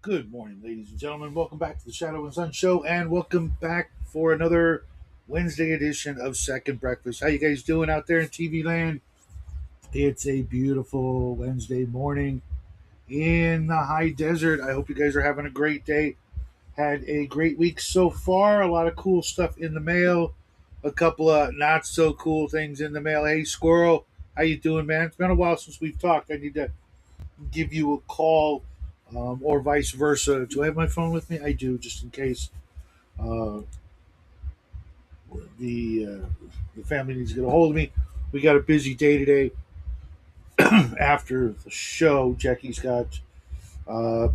Good morning, ladies and gentlemen. Welcome back to the Shadow and Sun Show, and welcome back for another Wednesday edition of Second Breakfast. How you guys doing out there in TV land? It's a beautiful Wednesday morning in the high desert. I hope you guys are having a great day. Had a great week so far. A lot of cool stuff in the mail. A couple of not so cool things in the mail. Hey, Squirrel, how you doing, man? It's been a while since we've talked. I need to give you a call, or vice versa. Do I have my phone with me? I do, just in case uh, the family needs to get a hold of me. We got a busy day today. After the show, Jackie's got.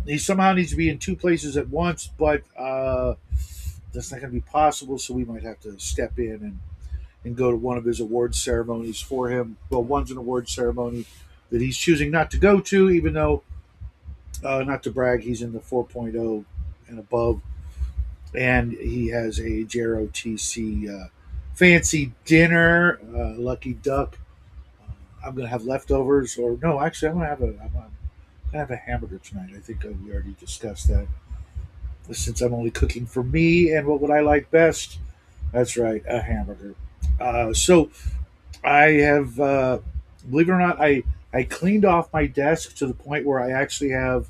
He somehow needs to be in two places at once, but that's not going to be possible. So we might have to step in and go to one of his award ceremonies for him. Well, one's an award ceremony that he's choosing not to go to, even though, not to brag, he's in the 4.0 and above, and he has a JROTC fancy dinner, lucky duck. I'm gonna have leftovers, or no, actually, I'm gonna have a hamburger tonight. I think we already discussed that. Since I'm only cooking for me, and what would I like best? That's right, a hamburger. So I have, believe it or not, I cleaned off my desk to the point where I actually have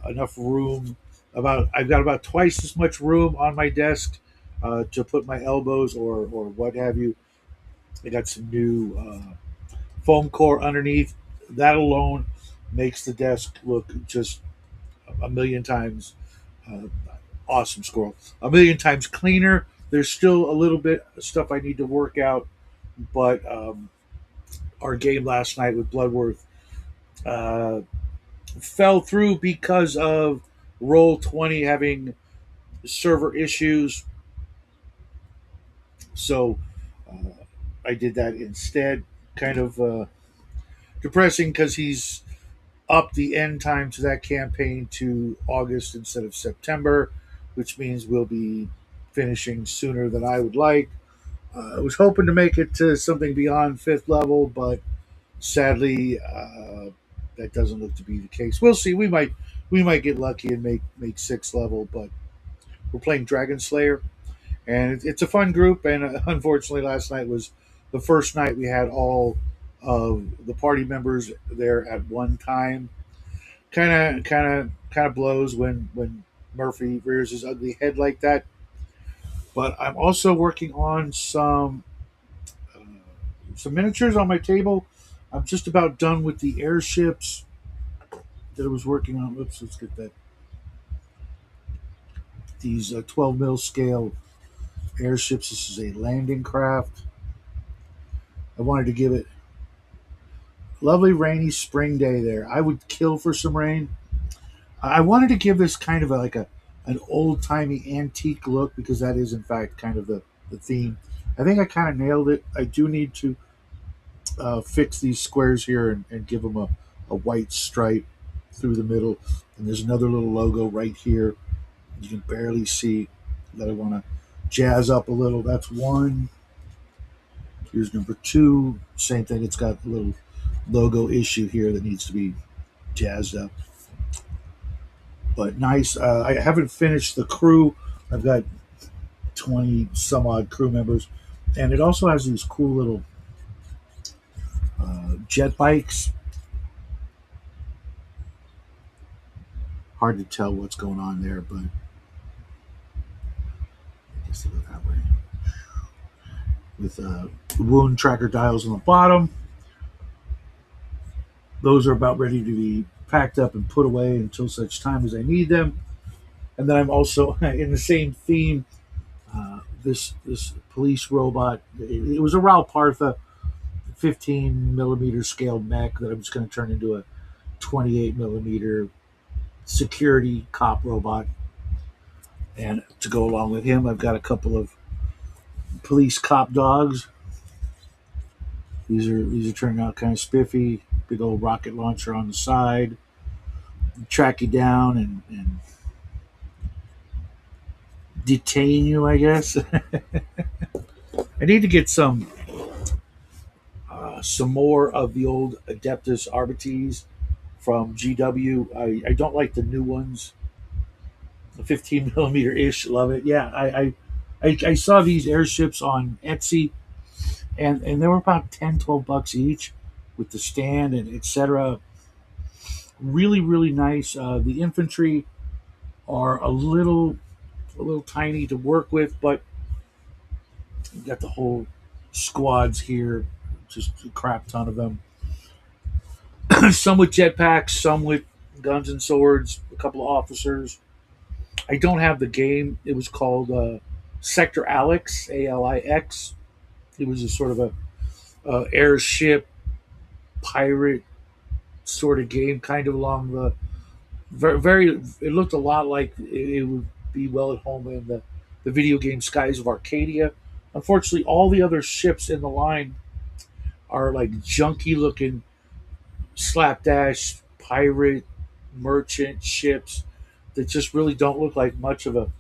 enough room. I've got about twice as much room on my desk to put my elbows or what have you. I got some new foam core underneath. That alone makes the desk look just a million times uh, awesome. Squirrel, a million times cleaner. There's still a little bit of stuff I need to work out, but our game last night with Bloodworth uh, fell through because of Roll 20 having server issues. So I did that instead. Kind of depressing because he's up the end time to that campaign to August instead of September, which means we'll be finishing sooner than I would like. I was hoping to make it to something beyond fifth level, but sadly, that doesn't look to be the case. We'll see. We might get lucky and make sixth level, but we're playing Dragon Slayer, and it's a fun group. And unfortunately, last night was the first night we had all of the party members there at one time. Kind of blows when Murphy rears his ugly head like that. But I'm also working on uh, some miniatures on my table. I'm just about done with the airships that I was working on. Oops, let's get that. These 12 mil scale airships. This is a landing craft. I wanted to give it lovely rainy spring day there. I would kill for some rain. I wanted to give this kind of like a an old timey antique look because that is in fact kind of the theme. I think I kind of nailed it. I do need to fix these squares here and give them a white stripe through the middle. And there's another little logo right here. You can barely see that I want to jazz up a little. That's one. Here's number two. Same thing. It's got a little logo issue here that needs to be jazzed up. But nice. I haven't finished the crew. I've got 20 some odd crew members. And it also has these cool little jet bikes. Hard to tell what's going on there, but I guess they go that way. With wound tracker dials on the bottom. Those are about ready to be packed up and put away until such time as I need them. And then I'm also in the same theme. This police robot. It was a Raul Partha 15 millimeter scale mech that I'm just going to turn into a 28 millimeter security cop robot. And to go along with him, I've got a couple of police cop dogs. These are turning out kind of spiffy. Big old rocket launcher on the side, track you down and detain you, I guess. I need to get some more of the old Adeptus Arbites from GW. I don't like the new ones. The 15 millimeter ish, love it. Yeah, I saw these airships on Etsy, and they were about 10, 12 bucks each with the stand and etc. Really, really nice. The infantry are a little tiny to work with, but you got the whole squads here, just a crap ton of them. Some with jetpacks, some with guns and swords, a couple of officers. I don't have the game. It was called Sector Alex, Alix. It was a sort of a airship pirate sort of game, kind of along the very, very. It looked a lot like it would be well at home in the video game Skies of Arcadia. Unfortunately, all the other ships in the line are like junky looking slapdash pirate merchant ships that just really don't look like much of a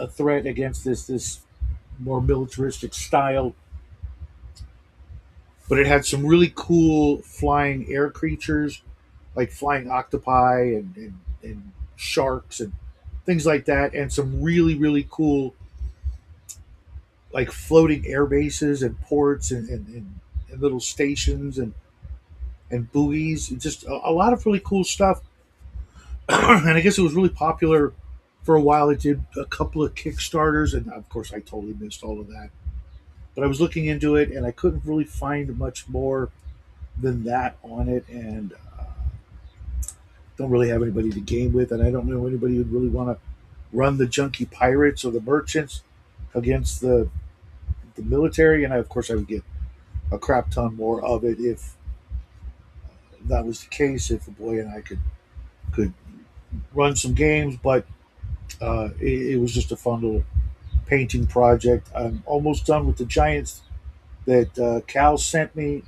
threat against this more militaristic style. But it had some really cool flying air creatures like flying octopi and sharks and things like that, and some really, really cool like floating air bases and ports and little stations and buoys. Just a lot of really cool stuff. And I guess it was really popular for a while. It did a couple of Kickstarters, and of course, I totally missed all of that. But I was looking into it, and I couldn't really find much more than that on it, and don't really have anybody to game with, and I don't know anybody who'd really want to run the junky pirates or the merchants against the military. And of course, I would get a crap ton more of it if that was the case. If the boy and I could run some games, but it was just a fun little painting project. I'm almost done with the giants that Cal sent me,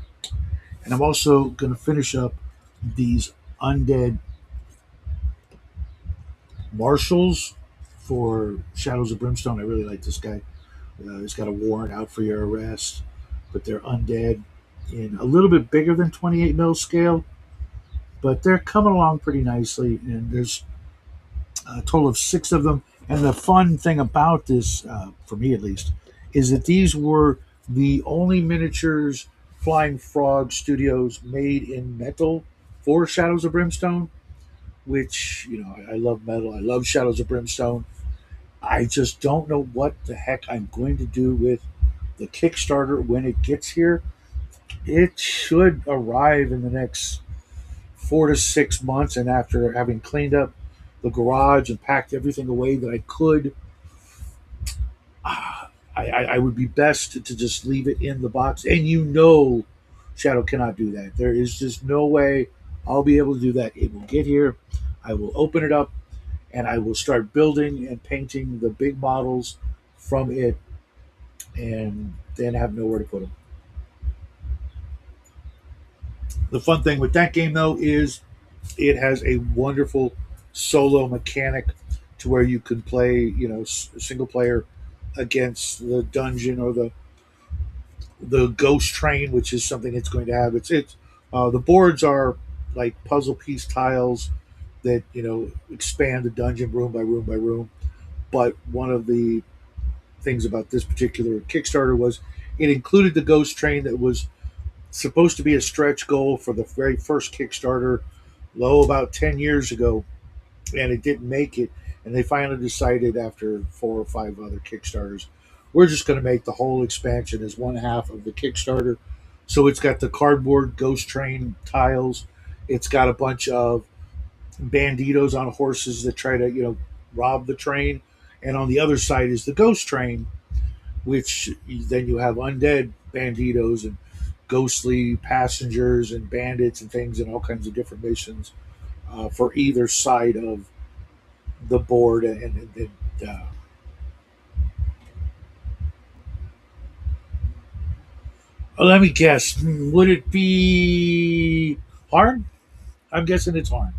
and I'm also going to finish up these undead marshals for Shadows of Brimstone. I really like this guy. He's got a warrant out for your arrest, but they're undead in a little bit bigger than 28 mil scale, but they're coming along pretty nicely. And there's a total of six of them. And the fun thing about this, for me at least, is that these were the only miniatures Flying Frog Studios made in metal for Shadows of Brimstone. Which, I love metal. I love Shadows of Brimstone. I just don't know what the heck I'm going to do with the Kickstarter when it gets here. It should arrive in the next 4 to 6 months, and after having cleaned up the garage and packed everything away that I could, I would be best to just leave it in the box. And Shadow cannot do that. There is just no way I'll be able to do that. It will get here. I will open it up and I will start building and painting the big models from it, and then have nowhere to put them. The fun thing with that game, though, is it has a wonderful solo mechanic to where you can play, single player against the dungeon or the ghost train, which is something it's going to have. The boards are like puzzle piece tiles that expand the dungeon room by room by room. But one of the things about this particular Kickstarter was it included the ghost train that was supposed to be a stretch goal for the very first Kickstarter, about 10 years ago, and it didn't make it. And they finally decided after 4 or 5 other Kickstarters, we're just going to make the whole expansion as one half of the Kickstarter. So it's got the cardboard ghost train tiles. It's got a bunch of banditos on horses that try to, rob the train. And on the other side is the ghost train, which then you have undead banditos and ghostly passengers and bandits and things and all kinds of different missions for either side of the board. Let me guess. Would it be Harn? I'm guessing it's Harn.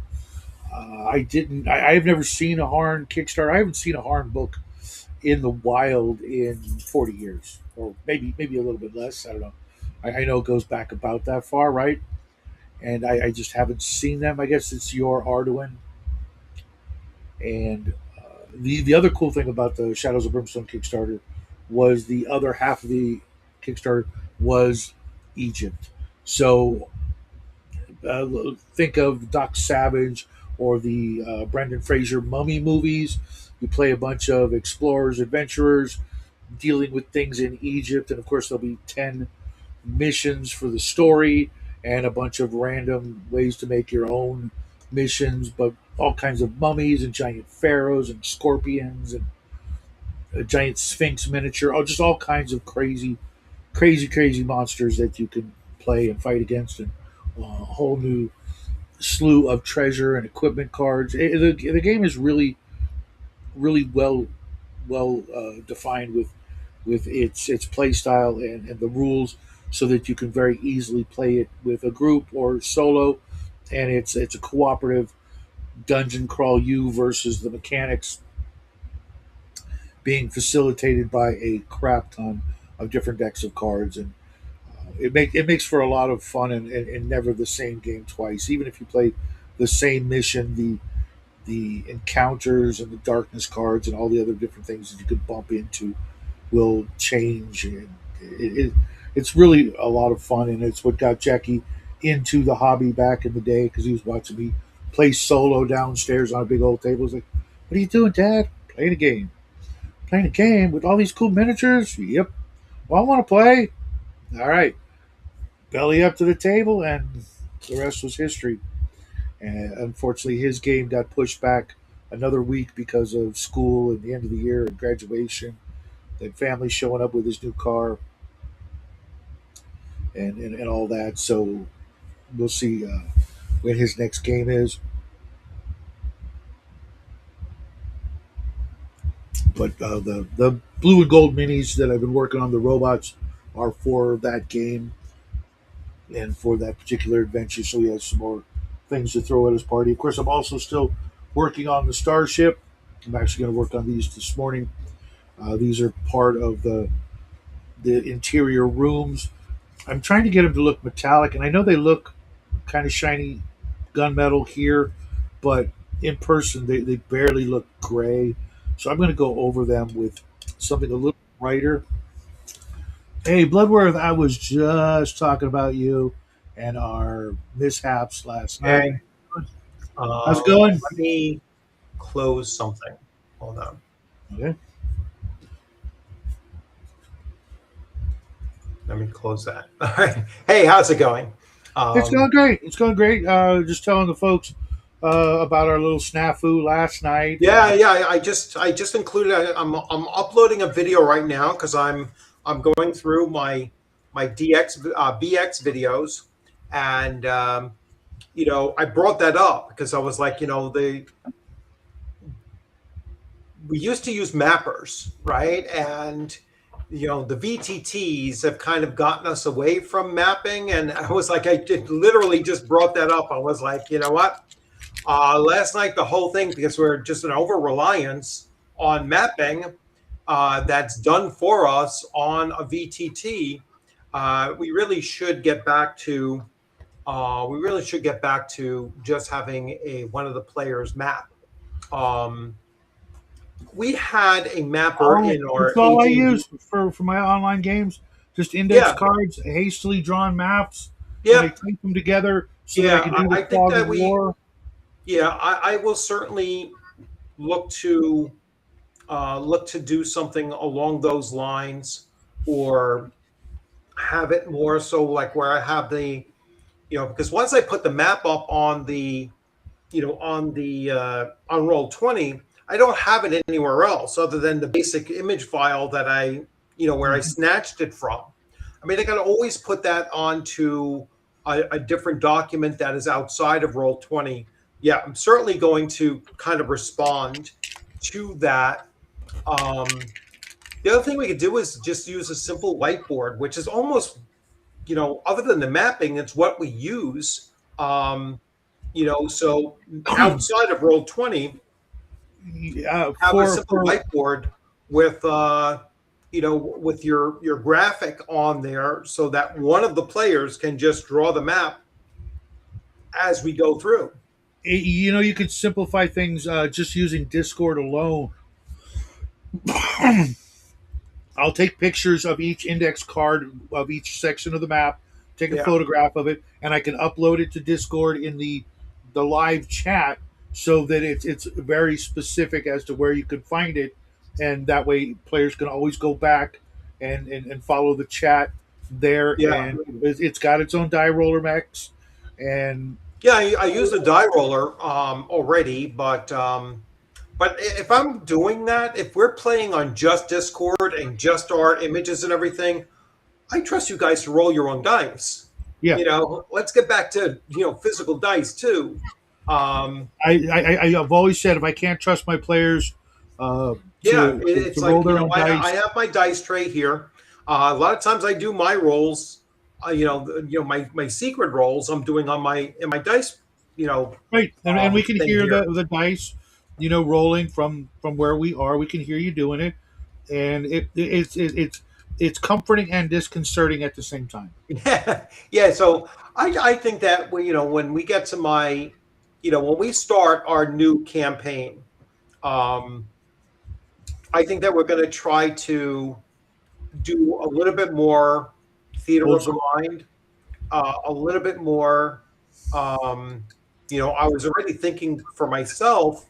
I didn't. I've never seen a Harn Kickstarter. I haven't seen a Harn book in the wild in 40 years, or maybe a little bit less. I don't know. I know it goes back about that far, right? and I just haven't seen them. I guess it's your Arduin. And the other cool thing about the Shadows of Brimstone Kickstarter was the other half of the Kickstarter was Egypt. So think of Doc Savage or the Brendan Fraser Mummy movies. You play a bunch of explorers, adventurers dealing with things in Egypt, and of course there'll be 10 missions for the story and a bunch of random ways to make your own missions, but all kinds of mummies and giant pharaohs and scorpions and a giant sphinx miniature, just all kinds of crazy monsters that you can play and fight against, and a whole new slew of treasure and equipment cards. The game is really well defined with its play style and the rules, so that you can very easily play it with a group or solo. And it's a cooperative dungeon crawl, you versus the mechanics, being facilitated by a crap ton of different decks of cards. And it makes for a lot of fun, and never the same game twice. Even if you play the same mission, the encounters and the darkness cards and all the other different things that you could bump into will change. And it's really a lot of fun, and it's what got Jackie into the hobby back in the day, because he was watching me play solo downstairs on a big old table. He's like, "What are you doing, Dad?" "Playing a game." "Playing a game with all these cool miniatures?" "Yep." "Well, I want to play." "All right." Belly up to the table, and the rest was history. And unfortunately, his game got pushed back another week because of school and the end of the year and graduation, and family showing up with his new car, and all that. So we'll see when his next game is. But the blue and gold minis that I've been working on, the robots, are for that game and for that particular adventure. So he has some more things to throw at his party. Of course, I'm also still working on the starship. I'm actually going to work on these this morning. These are part of the interior rooms. I'm trying to get them to look metallic, and I know they look kind of shiny gunmetal here, but in person they barely look gray. So I'm going to go over them with something a little brighter. Hey, Bloodworth, I was just talking about you and our mishaps last night. Okay. How's it going? Let me close something. Hold on. Okay. Let me close that. All right. Hey, how's it going? It's going Um, great. It's going great. Just telling the folks about our little snafu last night. yeah. I just included. I'm uploading a video right now because I'm going through my DX BX videos, and I brought that up because I was like, we used to use mappers, right? And the VTTs have kind of gotten us away from mapping. And I was like, I did literally just brought that up. I was like, you know what? Last night, the whole thing, because we're just an over reliance on mapping that's done for us on a VTT. We really should get back to just having a one of the players map. Um, we had a mapper Oh, in that's our all I AD&D. use for my online games. Just index Yeah, cards, hastily drawn maps, and I yeah, type them together so that I yeah. can do the I think fog of that war. I will certainly look to look to do something along those lines, or have it more so like where I have because once I put the map up on the on Roll20, I don't have it anywhere else other than the basic image file that where I Mhm. snatched it from. I mean, I got to always put that onto a different document that is outside of Roll20. Yeah, I'm certainly going to kind of respond to that. um, the other thing we could do is just use a simple whiteboard, which is almost, other than the mapping, it's what we use. So outside of Roll20, have a simple For whiteboard with with your graphic on there, so that one of the players can just draw the map as we go through. You could simplify things just using Discord alone. I'll take pictures of each index card of each section of the map, take a Yeah, photograph of it, and I can upload it to Discord in the live chat so that it's very specific as to where you could find it, and that way players can always go back and follow the chat there, yeah, and it's got its own die roller mechs, and yeah. I use the die roller already, but if I'm doing that, if we're playing on just Discord and just our images and everything, I trust you guys to roll your own dice. yeah, Let's get back to physical dice too. Um, I've always said if I can't trust my players uh, yeah, to it's roll like their own I dice. have my dice tray here. A lot of times I do my rolls. My secret rolls I'm doing on my in my dice. You know, Right, and we can thing hear here. the dice, rolling from where we are. We can hear you doing it, and it's comforting and disconcerting at the same time. Yeah, yeah. So I think that when we get to when we start our new campaign, um, I think that we're going to try to do a little bit more theater Old of the school. mind, a little bit more. Um, I was already thinking for myself.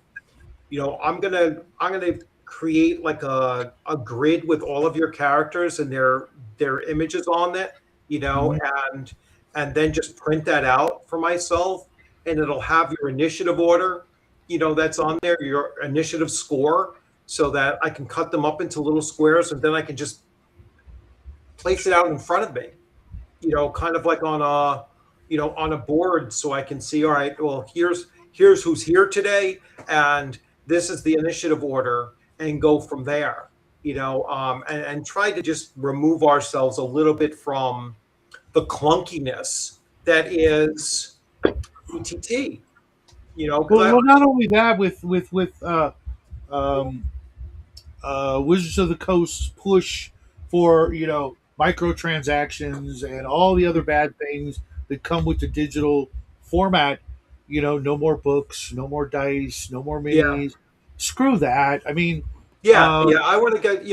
I'm gonna create like a grid with all of your characters and their images on it, Mhm. and then just print that out for myself, and it'll have your initiative order, that's on there, your initiative score, so that I can cut them up into little squares, and then I can just place it out in front of me, kind of like on a board, so I can see, all right, well, here's who's here today, and this is the initiative order, and go from there. And try to just remove ourselves a little bit from the clunkiness that is ETT. Because Well, not only that, with um, Wizards of the Coast's push for microtransactions and all the other bad things that come with the digital format. No more books, no more dice, no more yeah, minis. Screw that. I mean, yeah, uh, yeah. I want to get,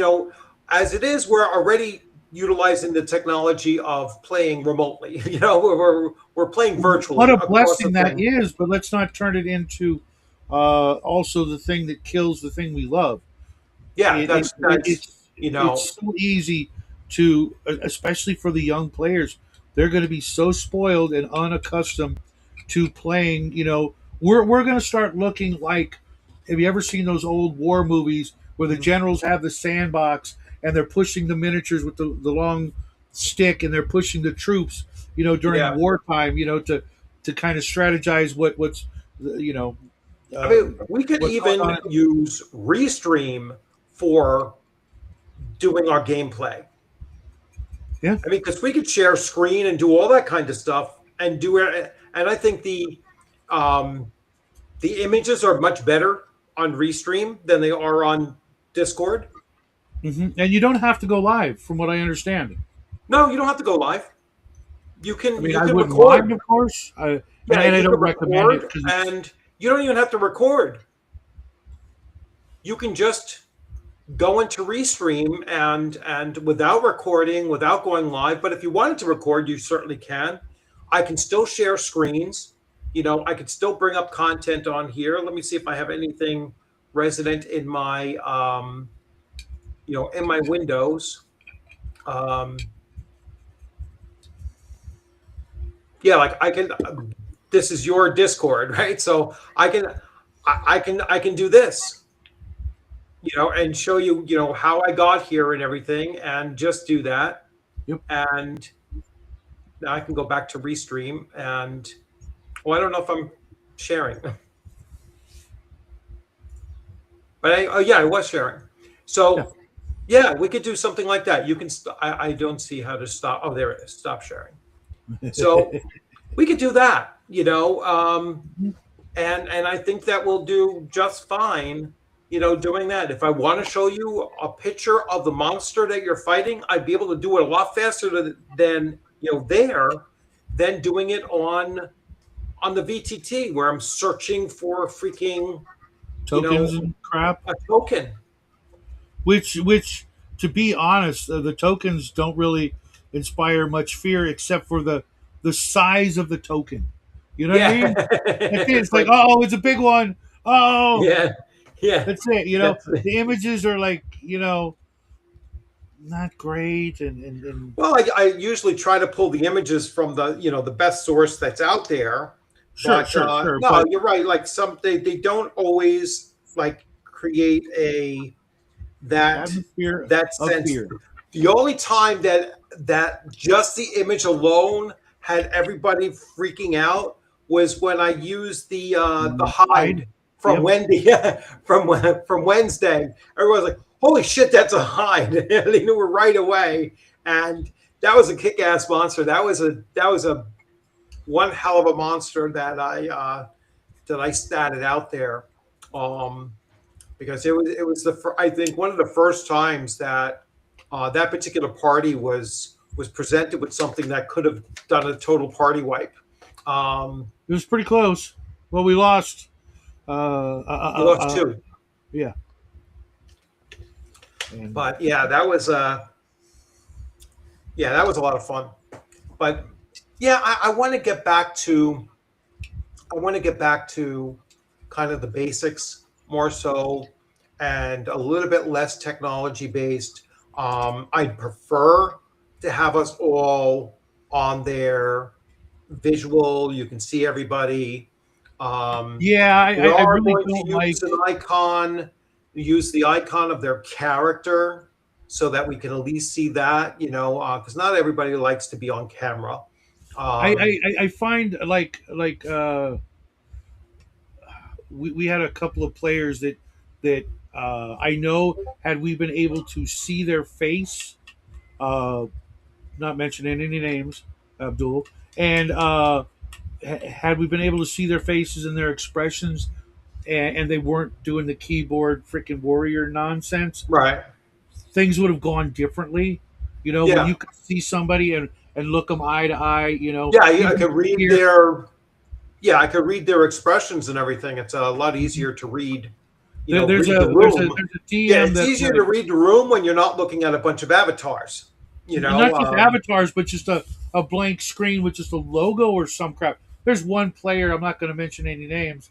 as it is, we're already utilizing the technology of playing remotely. We're playing what virtually a across the blessing that thing. is, but let's not turn it into also the thing that kills the thing we love. Yeah, It, it, it that's it's you know, it's so easy to, especially for the young players, they're going to be so spoiled and unaccustomed to playing. We're going to start looking like. Have you ever seen those old war movies where the mhm, generals have the sandbox and they're pushing the miniatures with the long stick and they're pushing the troops, during yeah. wartime, to kind of strategize you know, I uh, mean, we could what's going even on. use Restream for doing our gameplay. Yeah. I mean, because we could share screen and do all that kind of stuff and do it. And I think um, the images are much better on Restream than they are on Discord. And you don't have to go live, from what I understand. No, you don't have to go live. I mean, You I can wouldn't mind, record. of course, and Yeah, I you can don't recommend it record, because it's. and you don't even have to record. You can just go into Restream and without recording, without going live. But if you wanted to record, you certainly can. I can still share screens. I could still bring up content on here. Let me see if I have anything resident in my in my windows. Um, yeah, like I can. This is your Discord, right? So I can do this, and show you, how I got here and everything, and just do that. Yep. And now I can go back to Restream, and well, I don't know if I'm sharing, but oh yeah, I was sharing. Yeah. So yeah, we could do something like that. You can. I don't see how to stop. Oh, there it is. Stop sharing. So we could do that. And I think that we'll do just fine. Doing that. If I want to show you a picture of the monster that you're fighting, I'd be able to do it a lot faster than there than doing it on on the VTT where I'm searching for a freaking, you Tokens know, and crap. a token. Which, to be honest, the tokens don't really inspire much fear, except for the size of the token. You know what I Yeah, mean? That's it. it's It's like, like, oh, it's a big one. Oh, yeah, yeah. that's it. That's The images are like, not great, and well, I usually try to pull the images from the best source that's out there, sure, but sure, sure. no, But you're right. Like some they don't always like create a that atmosphere that of sense. fear. The only time that just the image alone had everybody freaking out was when I used the Hide. hide from Yep. Wendy from Wednesday. Everyone's like, "Holy shit, that's a hide!" They knew it right away, and that was a kick-ass monster. That was a one hell of a monster that I statted out there. Um, because it was I think one of the first times that that particular party was presented with something that could have done a total party wipe. Um, It was pretty close. Well, we lost. we lost two, Yeah, and but yeah, that was a lot of fun. But yeah, I want to get back to kind of the basics more so, and a little bit less technology based. I'd prefer to have us all on there visual. You can see everybody. yeah, We I are really going to don't like. use the icon of their character so that we can at least see that, because not everybody likes to be on camera. Um, I find we had a couple of players that I know, had we been able to see their face, uh, not mentioning any names, Abdul, and had we been able to see their faces and their expressions, and they weren't doing the keyboard freaking warrior nonsense, right. things would have gone differently. When Yeah. you could see somebody and look them eye to eye, Yeah, I even could read hear. their expressions and everything. It's a lot easier to read, read the room. There's a Yeah, DM it's that's easier to like, read the room when you're not looking at a bunch of avatars. You know, not just avatars, but just a blank screen with just a logo or some crap. There's one player, I'm not going to mention any names.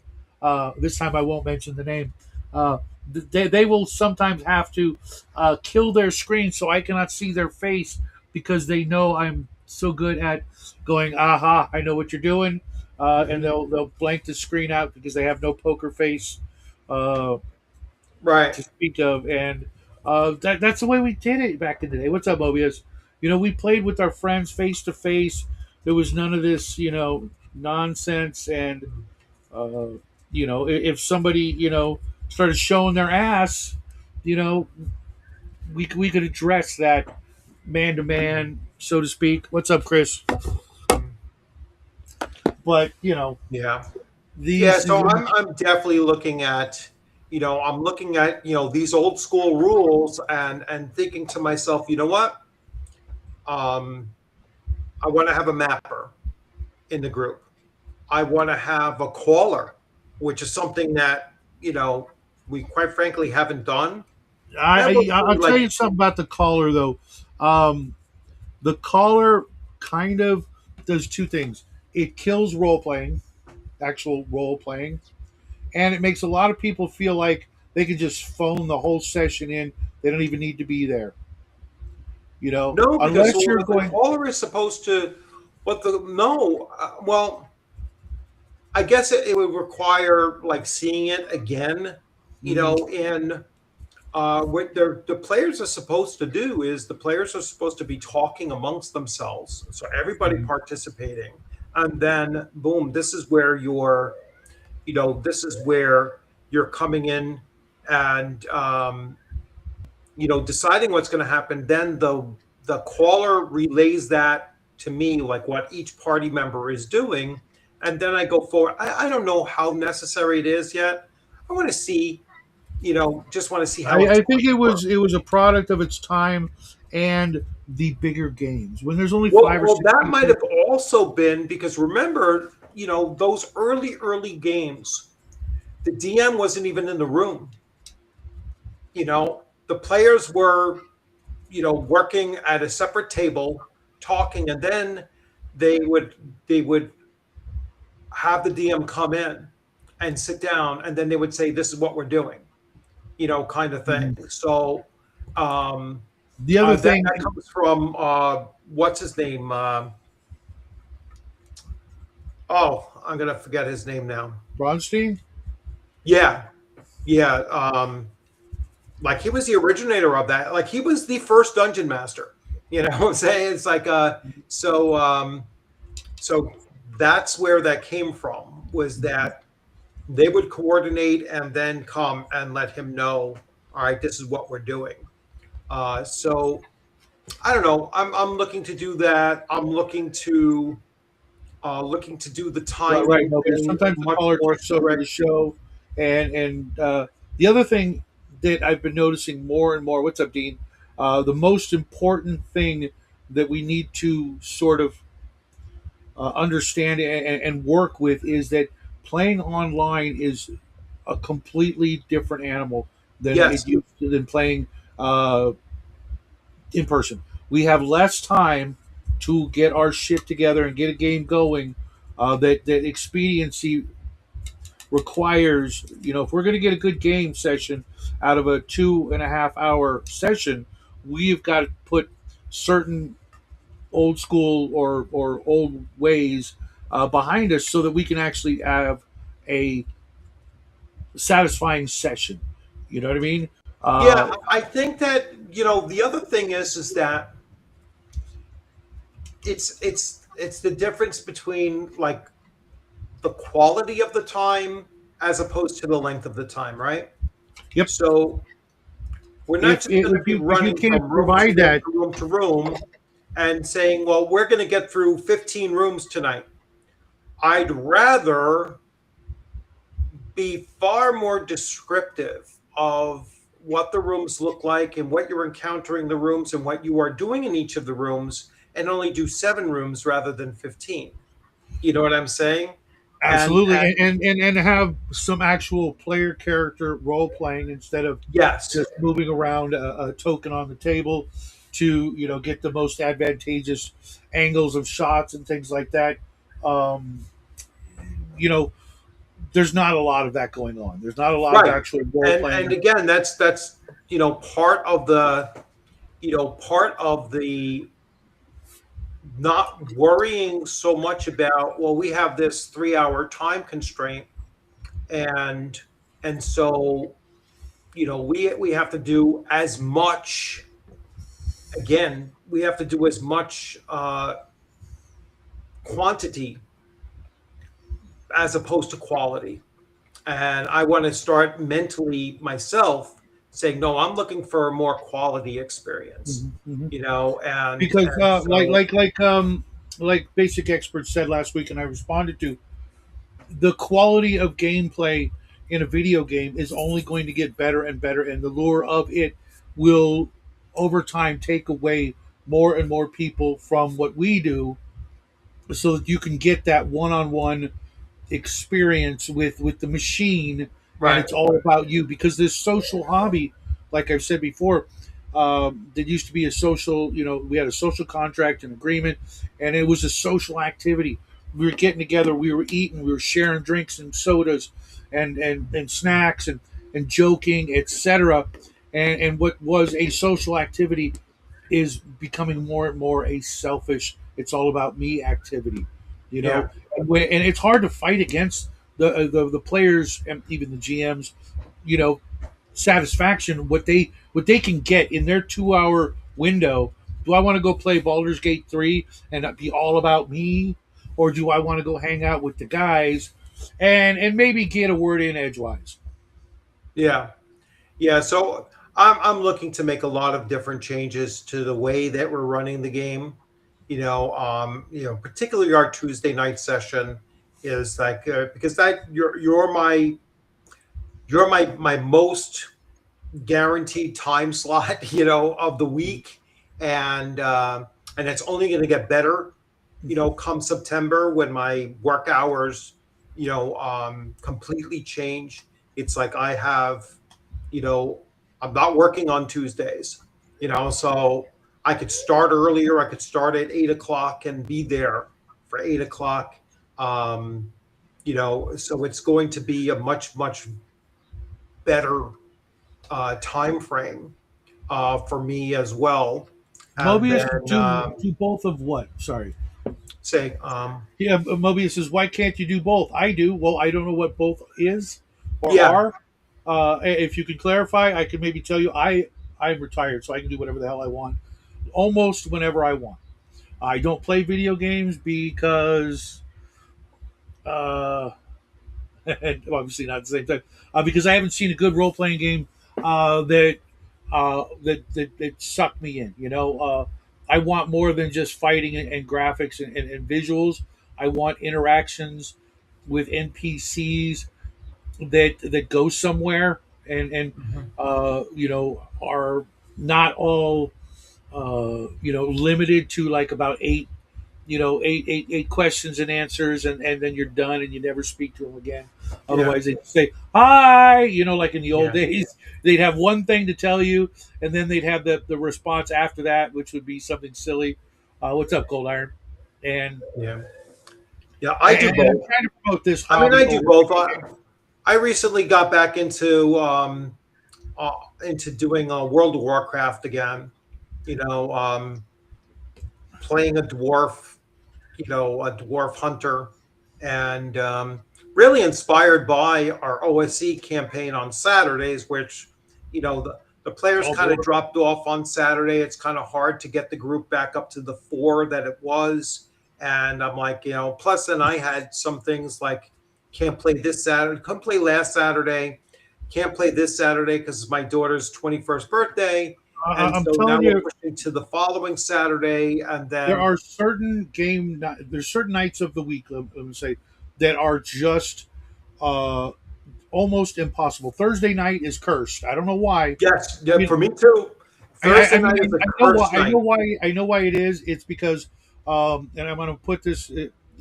This time I won't mention the name. Uh, they will sometimes have to kill their screen so I cannot see their face, because they know I'm so good at going, aha, I know what you're doing. And mhm. they'll blank the screen out because they have no poker face. Right. To speak of, and that's the way we did it back in the day. What's up, Mobius? We played with our friends face to face. There was none of this, nonsense. And if somebody, started showing their ass, you know, we could address that man to man, so to speak. What's up, Chris? But Yeah. Yeah, these, so I'm definitely looking at, these old school rules and thinking to myself, you know what? Um, I want to have a mapper in the group. I want to have a caller, which is something that, we quite frankly haven't done. That would I'll be tell like, you something about the caller though. The caller kind of does two things. It kills role playing, actual role playing, and it makes a lot of people feel like they can just phone the whole session in. They don't even need to be there. no, because Unless you're what the going. caller is supposed to, what the, no, well, I guess it would require like seeing it again, Mhm, and what the players are supposed to do is the players are supposed to be talking amongst themselves, so everybody mhm. participating, and then boom, this is where you're coming in and deciding what's going to happen. Then the caller relays that to me, like what each party member is doing, and then I go forward. I don't know how necessary it is yet. I want to see, just want to see how it's I going think it to work. was it was a product of its time and the bigger games. When there's only Well, five or well, six that might people. have also been because remember, those early games, the DM wasn't even in the room. The players were, working at a separate table, talking, and then they would have the DM come in and sit down, and then they would say, "This is what we're doing," kind of thing. Mhm. So um, The other that thing, that comes from what's his name? Oh, I'm gonna forget his name now. Bronstein. Yeah, yeah. Like he was the originator of that. Like he was the first dungeon master. You know what I'm saying? It's like so so that's where that came from, was that they would coordinate and then come and let him know, all right, this is what we're doing. So I don't know. I'm looking to do that. I'm looking to do the Right, timing right. No, because thing sometimes the much caller more takes over the strict. show, and the other thing that I've been noticing more and more. What's up, Dean? The most important thing that we need to sort of understand and work with is that playing online is a completely different animal than it Yes. used to than playing uh, in person. We have less time to get our shit together and get a game going. That expediency requires, if we're going to get a good game session out of a 2.5 hour session, we've got to put certain old school or old ways behind us so that we can actually have a satisfying session. You know what I mean? Yeah, Uh, I think that, the other thing is that it's the difference between like the quality of the time as opposed to the length of the time, right? yep. So we're not If, just going to if be you if you running can't from room to provide room that, to room to room and saying, well, we're going to get through 15 rooms tonight. I'd rather be far more descriptive of what the rooms look like and what you're encountering the rooms and what you are doing in each of the rooms, and only do 7 rooms rather than 15. You know what I'm saying? absolutely, And and have some actual player character role playing instead of yes, just moving around a token on the table to get the most advantageous angles of shots and things like that. Um, you know, there's not a lot of that going on. There's not a lot of right. actual role And playing. again, that's part of the not worrying so much about, well, we have this 3-hour time constraint, and so we have to do as much. Again, we have to do as much quantity as opposed to quality. And I want to start mentally myself saying, no, I'm looking for a more quality experience, Mhm, mhm. and Because like so like basic experts said last week, and I responded to, the quality of gameplay in a video game is only going to get better and better, and the lure of it will over time take away more and more people from what we do, so that you can get that one-on-one experience with the machine, and right, it's all about you, because this social hobby, like I've said before, that used to be a social, we had a social contract and agreement, and it was a social activity. We were getting together, we were eating, we were sharing drinks and sodas and snacks and joking, etc. And what was a social activity is becoming more and more a selfish, it's all about me activity, you yeah, know. And it's hard to fight against the players and even the GMs, you know, satisfaction, what they can get in their 2 hour window. Do I want to go play Baldur's Gate 3 and be all about me, or do I want to go hang out with the guys and maybe get a word in edgewise? yeah. Yeah, so I'm looking to make a lot of different changes to the way that we're running the game. Particularly our Tuesday night session is like, because that you're my most guaranteed time slot, of the week, and it's only going to get better come September when my work hours, completely change. It's like I have, you know, I'm not working on Tuesdays, so I could start earlier. I could start at 8 o'clock and be there for 8 o'clock. Um, so it's going to be a much, much better time frame for me as well. And Mobius, then do both of what? Sorry. say, Yeah, Mobius says, why can't you do both? I do. Well, I don't know what both is or yeah, are. If you could clarify, I could maybe tell you. I'm retired, so I can do whatever the hell I want, almost whenever I want. I don't play video games because, uh, obviously not at the same time, because I haven't seen a good role playing game that sucked me in. I want more than just fighting and graphics and visuals. I want interactions with NPCs that go somewhere and mhm, are not all limited to like about eight questions and answers, and then you're done and you never speak to them again. yeah, Otherwise, they'd say hi. Like in the old yeah, days, they'd have one thing to tell you, and then they'd have the response after that, which would be something silly. What's up, Gold Iron? And yeah, yeah. I do I'm both. trying to promote this I mean, hobby I do over both. video I recently got back into doing World of Warcraft again. You know, playing a dwarf hunter, and really inspired by our OSE campaign on Saturdays, which the players games. Oh kind of boy. dropped off on Saturday. It's kind of hard to get the group back up to the four that it was, and I'm like, plus then I had some things like can't play this Saturday, couldn't play last Saturday, can't play this Saturday because it's my daughter's 21st birthday. And I'm so now telling we're you, pushing to the following Saturday, and there then are there's certain nights of the week, let me say, that are just uh, almost impossible. Thursday night is cursed. I don't know why. yes, I yeah, mean, for me too. I Thursday mean, night is a I know why. cursed night. I know why it is. It's because, and I'm going to put this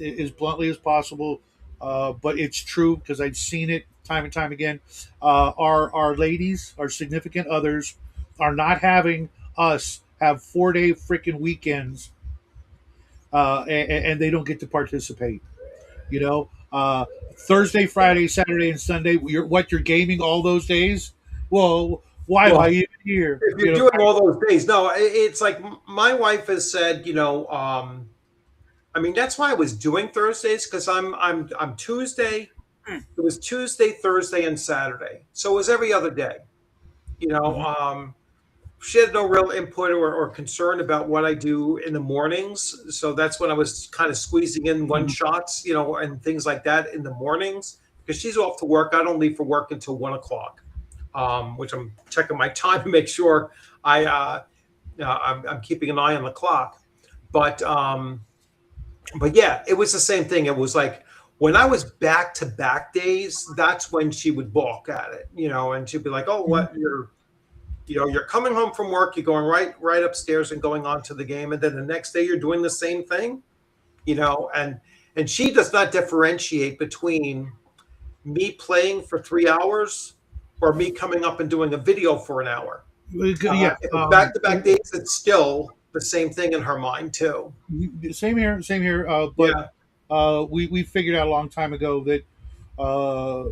as bluntly as possible, but it's true because I've seen it time and time again. Our ladies, our significant others, are not having us have 4 day freaking weekends, and they don't get to participate. You know, Thursday, Friday, Saturday, and Sunday. You're gaming all those days. Well, why am I Well, even here? if you're doing all those days, no, it's like my wife has said, I mean, that's why I was doing Thursdays because I'm Tuesday. It was Tuesday, Thursday, and Saturday, so it was every other day. You know, Mhm. um, she had no real input or concern about what I do in the mornings. So that's when I was kind of squeezing in one Mhm. shots, and things like that in the mornings because she's off to work. I don't leave for work until 1 o'clock, which I'm checking my time to make sure I'm keeping an eye on the clock. But yeah, it was the same thing. It was like when I was back to back days, that's when she would balk at it, and she'd be like, "Oh, Mhm. what you're coming home from work, you're going right upstairs and going on to the game, and then the next day you're doing the same thing, and she does not differentiate between me playing for 3 hours or me coming up and doing a video for an hour. Yeah, If it's back to back days, it's still the same thing in her mind too. same here, same here. But Yeah, we figured out a long time ago that uh,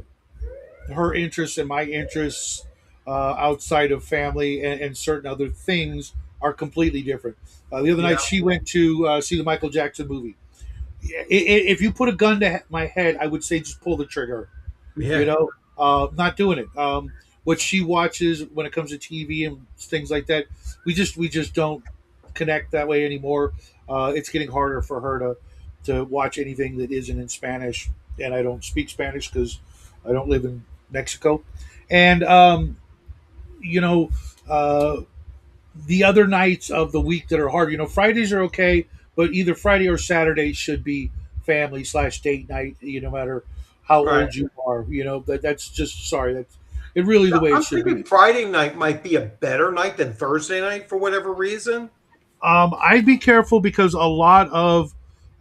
her interests and my interests outside of family and certain other things are completely different. The other night, yeah, she went to see the Michael Jackson movie. If you put a gun to my head, I would say just pull the trigger. yeah. Not doing it. What she watches when it comes to TV and things like that, we just don't connect that way anymore. It's getting harder for her to watch anything that isn't in Spanish, and I don't speak Spanish because I don't live in Mexico. And you know, uh, the other nights of the week that are hard, Fridays are okay, but either Friday or Saturday should be family/date night. No matter how Right. old you are, that's just sorry. That's it. Really, the way it I'm should thinking be. Friday night might be a better night than Thursday night for whatever reason. I'd be careful because a lot of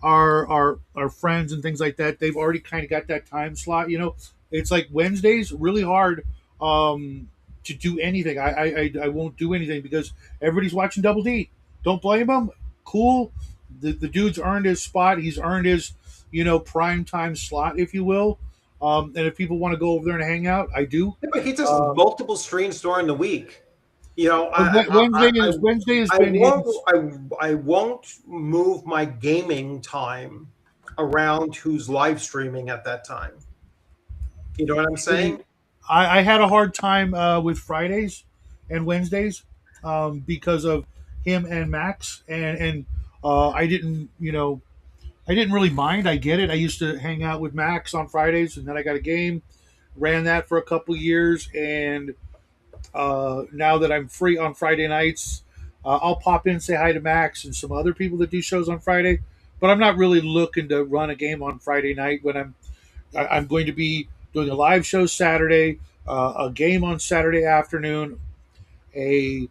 our friends and things like that, they've already kind of got that time slot. It's like Wednesdays really hard to do anything. I won't do anything because everybody's watching Double D. Don't blame him. Cool. The dude's earned his spot. He's earned his prime time slot, if you will. And if people want to go over there and hang out, I do. Yeah, but he does Um, multiple streams during the week. You know, but Wednesday has I been his. won't I won't move my gaming time around who's live streaming at that time. You know what I'm saying? I had a hard time with Fridays and Wednesdays because of him and Max, and I didn't really mind. I get it. I used to hang out with Max on Fridays, and then I got a game, ran that for a couple years, and now that I'm free on Friday nights, I'll pop in, say hi to Max and some other people that do shows on Friday. But I'm not really looking to run a game on Friday night when I'm going to be doing a live show Saturday, a game on Saturday afternoon, a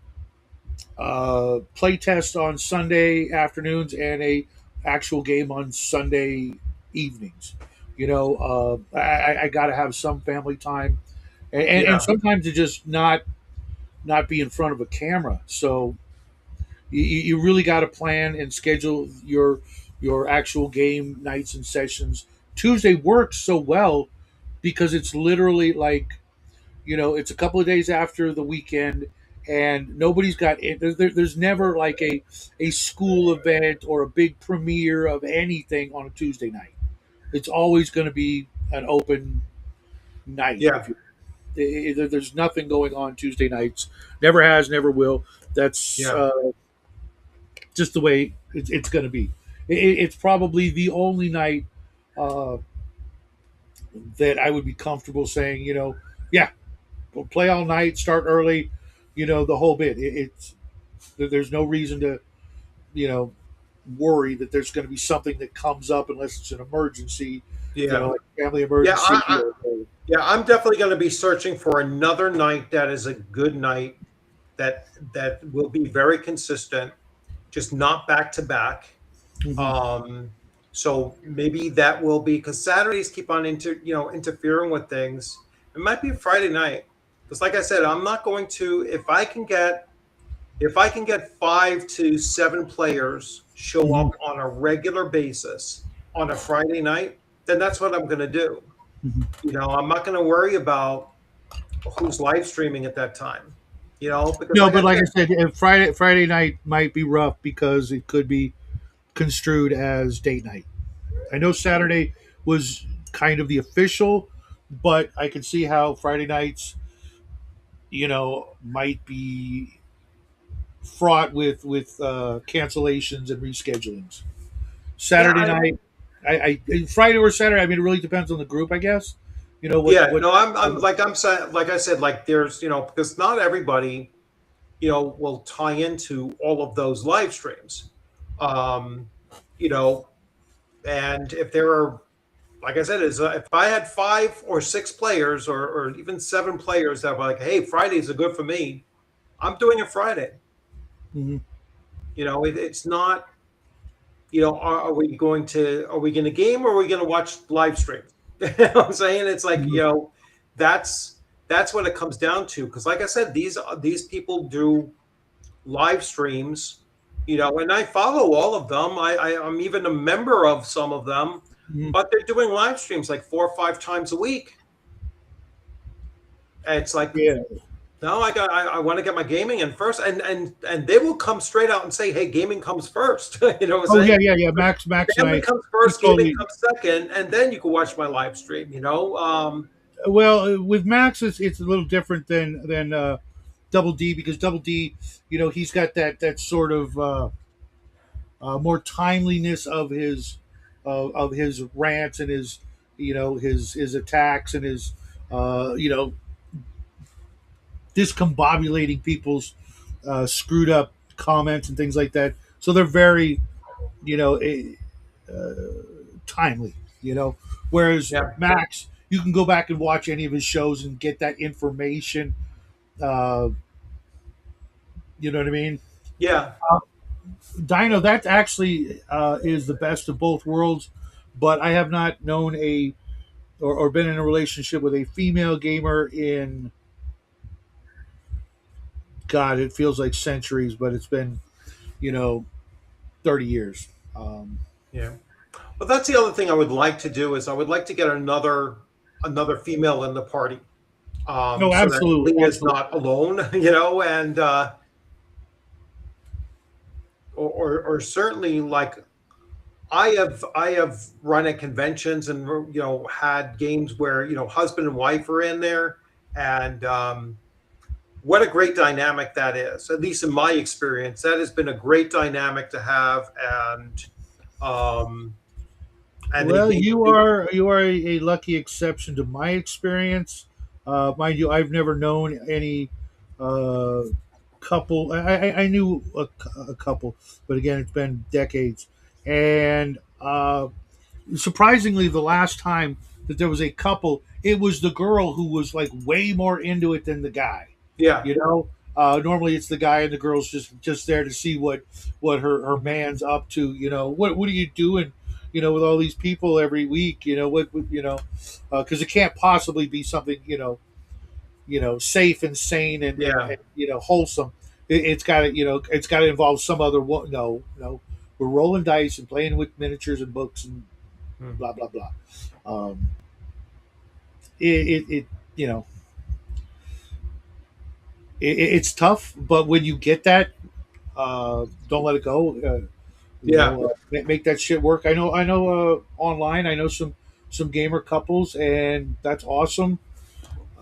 play test on Sunday afternoons, and a actual game on Sunday evenings. I got to have some family time, and Yeah, sometimes to just not be in front of a camera. So you really got to plan and schedule your actual game nights and sessions. Tuesday works so well because it's literally like it's a couple of days after the weekend, and nobody's got it. There's never like a school event or a big premiere of anything on a Tuesday night. It's always going to be an open night. yeah, If you there's nothing going on Tuesday nights. Never has, never will. That's yeah, just the way it's going to be. It's probably the only night uh, that I would be comfortable saying, yeah, we'll play all night, start early, the whole bit. There's no reason to, you know, worry that there's going to be something that comes up unless it's an emergency, yeah, like family yeah. emergency. Yeah, I'm definitely going to be searching for another night that is a good night that will be very consistent, just not back to back. Mhm. Um, so maybe that will be because Saturdays keep on interfering with things. It might be a Friday night because, like I said, I'm not going to if I can get 5 to 7 players show Mhm. up on a regular basis on a Friday night, then that's what I'm going to do. Mhm. I'm not going to worry about who's live streaming at that time. Because No, like I but like I said, said, Friday night might be rough because it could be construed as date night. I know Saturday was kind of the official, but I can see how Friday nights, might be fraught with cancellations and reschedulings. yeah, Saturday night, Friday or Saturday. I mean, it really depends on the group, I guess. yeah, What. no, I'm saying, like I said, like there's, because not everybody, will tie into all of those live streams. Um, you know, and if there are, like I said, if I had 5 or 6 players or even 7 players that were like, hey, Fridays are good for me, I'm doing it Friday. Mhm. It's not, are we going to game or are we going to watch live streams? You know what I'm saying? It's like, Mhm. that's that's what it comes down to. Because like I said, these people do live streams, and I follow all of them. I'm even a member of some of them, Mhm. but they're doing live streams like 4 or 5 times a week. And it's like, Yeah. no, I want to get my gaming in first, and they will come straight out and say, hey, gaming comes first. You know what I'm Oh yeah, saying? yeah, yeah. Max and Family I, comes we first, gaming totally. comes second, and then you can watch my live stream. Well, with Max, it's a little different than Double D because Double D, he's got that sort of more timeliness of his rants and his his attacks and his discombobulating people's screwed up comments and things like that. So they're very you know timely. Whereas Yeah, Max, you can go back and watch any of his shows and get that information. Uh, you know what I mean? yeah, Dino, that actually is the best of both worlds, but I have not known or been in a relationship with a female gamer in, God, it feels like centuries, but it's been, you know, 30 years. Um, Yeah. Well, that's the other thing I would like to do is I would like to get another female in the party, no, so that absolutely, Lee is absolutely. not alone, and or certainly like I have run at conventions and had games where husband and wife are in there, and what a great dynamic that is. At least in my experience, that has been a great dynamic to have, um, and Well, they you are a lucky exception to my experience. Mind you, I've never known any uh, couple. I knew a couple, but again, it's been decades. And surprisingly, the last time that there was a couple, it was the girl who was like way more into it than the guy. yeah You know, normally it's the guy and the girl's just there to see what her man's up to. You know, what are you doing? You know, with all these people every week. You know because it can't possibly be something safe and sane yeah. and wholesome. It's got to it's got to involve some other no, no, we're rolling dice and playing with miniatures and books and Hmm. blah blah blah. Um, it you know it's tough, but when you get that, don't let it go. Yeah. Make that shit work. I know. Online, I know some gamer couples, and that's awesome. Uh,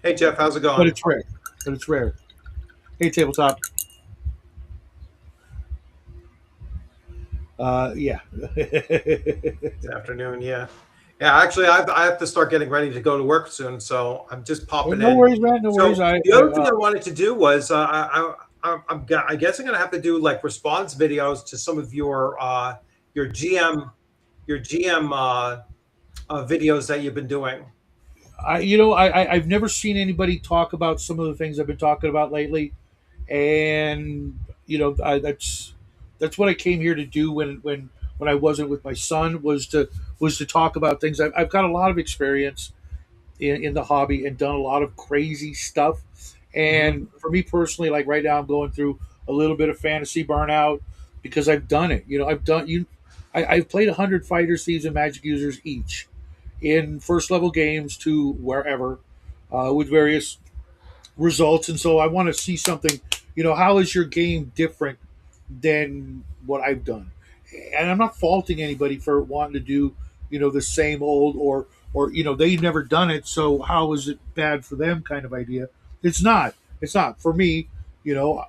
Hey Jeff, how's it but going? it's rare. But it's rare. Hey, tabletop. Yeah. This afternoon, yeah. Yeah, actually, I have to start getting ready to go to work soon, so I'm just Well, popping no in. worries, man. No worries. So the other thing I wanted to do was I guess I'm gonna have to do like response videos to some of your GM videos that you've been doing. I've never seen anybody talk about some of the things I've been talking about lately, and that's what I came here to do when I wasn't with my son was to talk about things. I've got a lot of experience in the hobby and done a lot of crazy stuff. Hmm. And for me personally, like right now, I'm going through a little bit of fantasy burnout because I've done it. I've played 100 fighters, thieves, and magic users each in first level games to wherever with various results. And so I want to see something. How is your game different than what I've done? And I'm not faulting anybody for wanting to do the same old or they've never done it, so how is it bad for them kind of idea. It's not for me. you know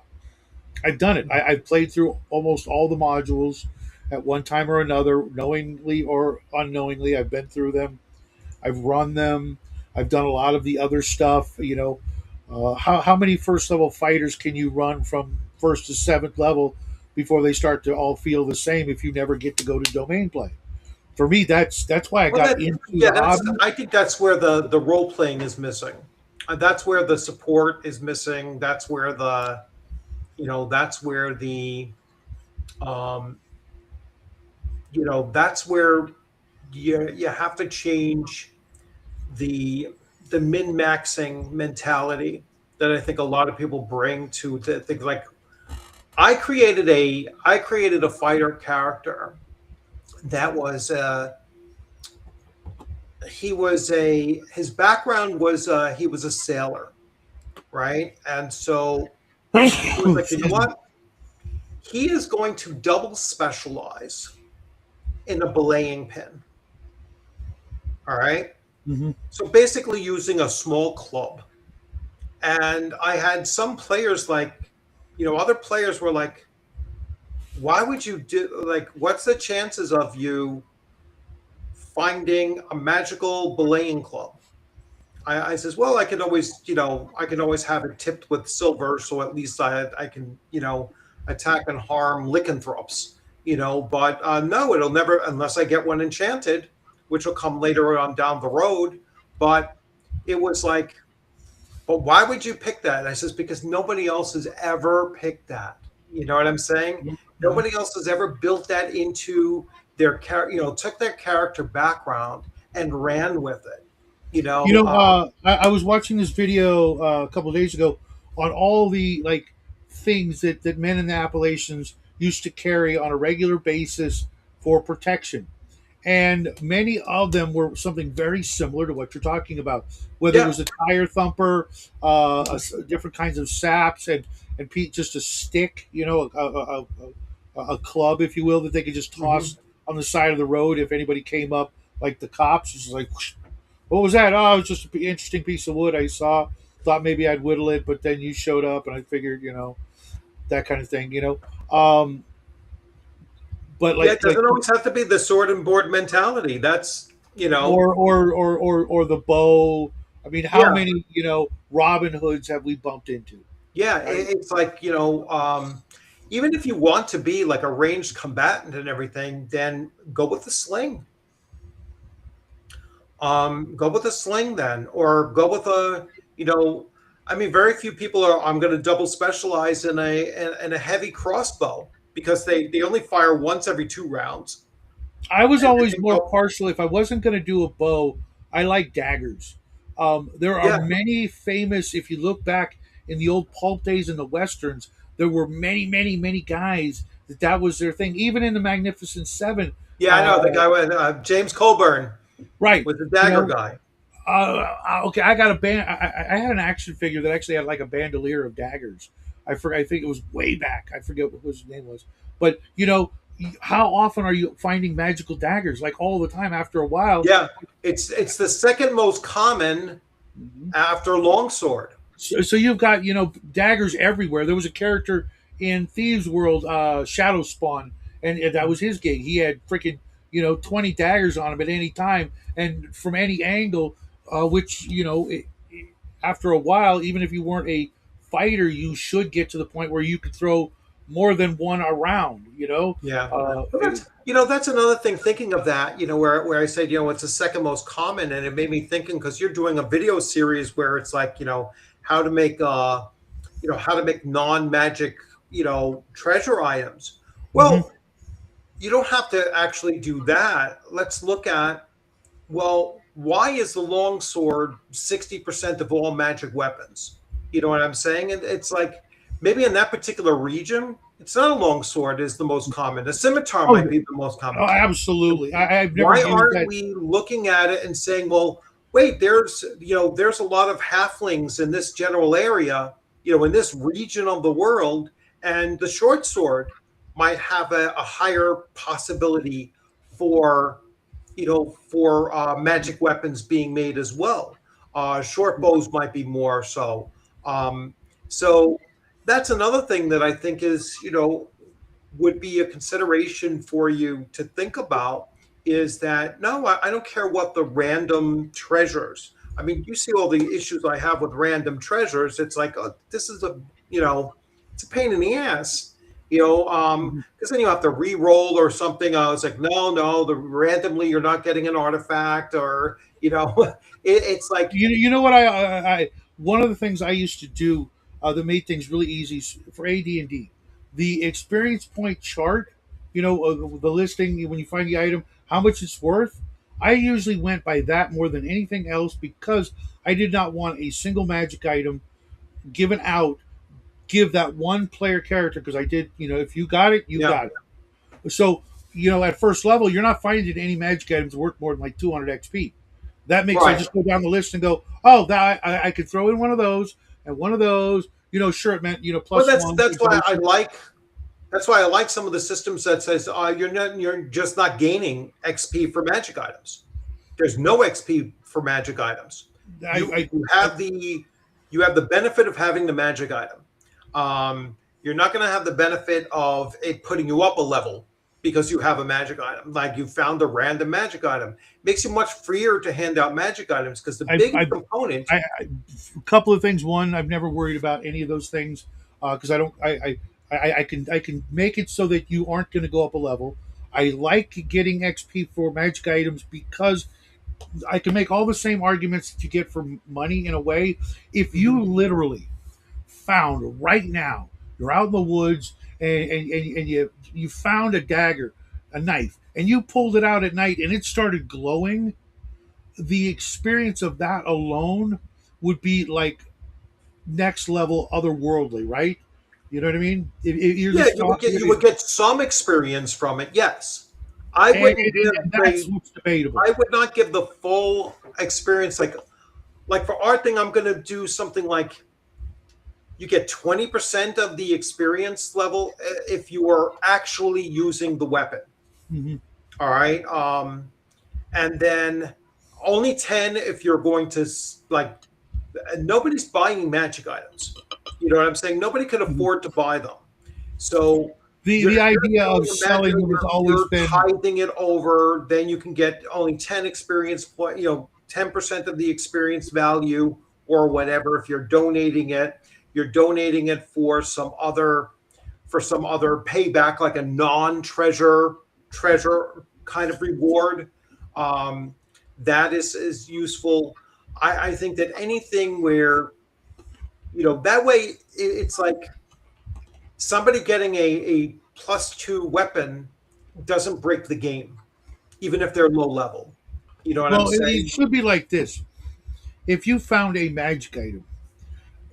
I've done it. I've played through almost all the modules at one time or another, knowingly or unknowingly. I've been through them. I've run them. I've done a lot of the other stuff. How many first level fighters can you run from first to seventh level before they start to all feel the same if you never get to go to domain play? For me, that's why I Well, got into yeah, the hobby. I think that's where the role playing is missing. That's where the support is missing. That's where the um, that's where you have to change the min maxing mentality that I think a lot of people bring to think like I created a fighter character that was his background was he was a sailor, right? And so he was like, you know Excuse me. what? He is going to double specialize in a belaying pin. All right. Hmm. So basically using a small club. And I had some players like, other players were like, why would you do like what's the chances of you finding a magical belaying club? I says, well, I can always have it tipped with silver, so at least I can, attack and harm lycanthropes, but no, it'll never, unless I get one enchanted, which will come later on down the road. But it was like, but why would you pick that? And I says, because nobody else has ever picked that. You know what I'm saying? Mhm. Nobody else has ever built that into their character. Took their character background and ran with it. You You know, know, I was watching this video a couple of days ago on all the like things that men in the Appalachians used to carry on a regular basis for protection, and many of them were something very similar to what you're talking about. Whether it yeah, was a tire thumper, different kinds of saps, and just a stick, a club, if you will, that they could just hmm toss on the side of the road if anybody came up, like the cops. It's just like, whoosh. What was that? Oh, it was just an interesting piece of wood I saw. Thought maybe I'd whittle it, but then you showed up, and I figured, that kind of thing. But yeah. like It like doesn't always have to be the sword and board mentality. That's or the bow. I mean, how yeah, many Robin Hoods have we bumped into? yeah. Right. It's like even if you want to be like a ranged combatant and everything, then go with the sling. Go with a sling then, or go with I mean, very few people are. I'm going to double specialize in a heavy crossbow because they only fire once every 2 rounds, I was and then always they more go, partial. If I wasn't going to do a bow, I like daggers. There are yeah, many famous. If you look back in the old pulp days in the westerns, there were many, many, many guys that was their thing. Even in the Magnificent Seven, yeah. I uh, know the guy with James Coburn right? was the You dagger know, guy. okay, I got a band. I had an action figure that actually had like a bandolier of daggers. I forget. I think it was way back. I forget what his name was. But how often are you finding magical daggers? Like all the time. After a while. Yeah, it's the second most common Mhm. after longsword. So you've got daggers everywhere. There was a character in Thieves World, Shadow Spawn, and that was his gig. He had freaking 20 daggers on him at any time and from any angle, which after a while, even if you weren't a fighter, you should get to the point where you could throw more than one around. Yeah. Uh, Well, that's another thing. Thinking of that, where I said, it's the second most common, and it made me thinking because you're doing a video series where it's like, how to make, how to make non-magic, treasure items. mhm. Well, you don't have to actually do that. Let's look at, well, why is the longsword 60% of all magic weapons? You know what I'm saying? And it's like maybe in that particular region, it's not a longsword is the most common. A scimitar Oh, might be the most oh, common. absolutely. I've never Why used aren't that. we looking at it and saying, well, wait, there's a lot of halflings in this general area, in this region of the world, and the short sword might have a higher possibility for for magic weapons being made as well. Short bows might be more so. So that's another thing that I think is, would be a consideration for you to think about is that no, I don't care what the random treasures. I mean, you see all the issues I have with random treasures. It's like, oh, this is it's a pain in the ass, Mhm. because then you have to re-roll or something. I was like, no, the randomly you're not getting an artifact, or it's like, You know what one of the things I used to do that made things really easy for AD&D, the experience point chart, the listing when you find the item, how much it's worth. I usually went by that more than anything else because I did not want a single magic item given out give that one player character because I did, if you got it, you yeah, got it. So, at first level, you're not finding any magic items worth more than like 200 XP. That makes I right. just go down the list and go, oh, that I could throw in one of those and one of those. Sure, it meant Well, plus one that's why I exhaustion. like some of the systems that says you're just not gaining XP for magic items. There's no XP for magic items. You I, you I, have the benefit of having the magic item. You're not going to have the benefit of it putting you up a level because you have a magic item. Like you found a random magic item, makes you much freer to hand out magic items because the I, biggest I, component. a couple of things. One, I've never worried about any of those things because I don't. I can make it so that you aren't going to go up a level. I like getting XP for magic items because I can make all the same arguments that you get for money in a way. If you Mhm. literally found right now, you're out in the woods and you found a dagger, a knife, and you pulled it out at night and it started glowing, the experience of that alone would be like next level otherworldly, right? You know what I mean? If you're Yeah, just you would talking, get you would get some experience from it. Yes, I wouldn't give and that's the what's debatable. I would not give the full experience. Like for our thing, I'm going to do something like you get 20% of the experience level if you are actually using the weapon. Hmm. All right. And then only 10 if you're going to like nobody's buying magic items. You know what I'm saying? Nobody can Hmm. afford to buy them. So The you're idea of selling a magic, selling them has always you're been. tithing it over, then you can get only 10 experience point, 10% of the experience value or whatever. If you're donating it for some other payback, like a non treasure kind of reward. Um, that is useful. I think that anything where that way it's like somebody getting a +2 weapon doesn't break the game, even if they're low level. You know what I'm Well, it saying? should be like this: if you found a magic item,